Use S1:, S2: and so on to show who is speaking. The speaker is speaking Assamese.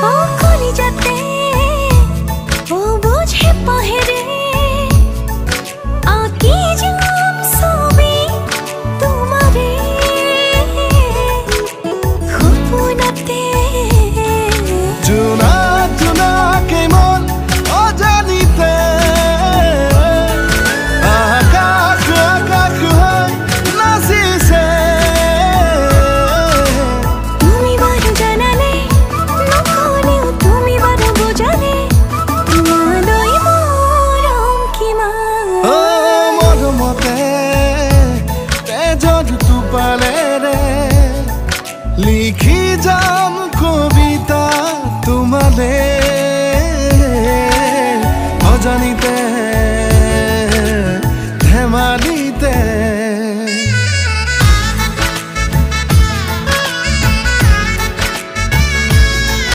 S1: ओ कली जाते ओ बुझे पहरे आकी जाम सोबी तुम्हारे खुपुनाते
S2: चुना चुना के मन अजानिते आकाश आकाश है नाचिছে
S1: তুমি বড় জানালে নকলেও তুমি বড় বোঝালে তোমারই মরম কিমান
S2: ও মরমতে তেজৰ তুপালেৰে লিখি যাম কবিতা তোমালে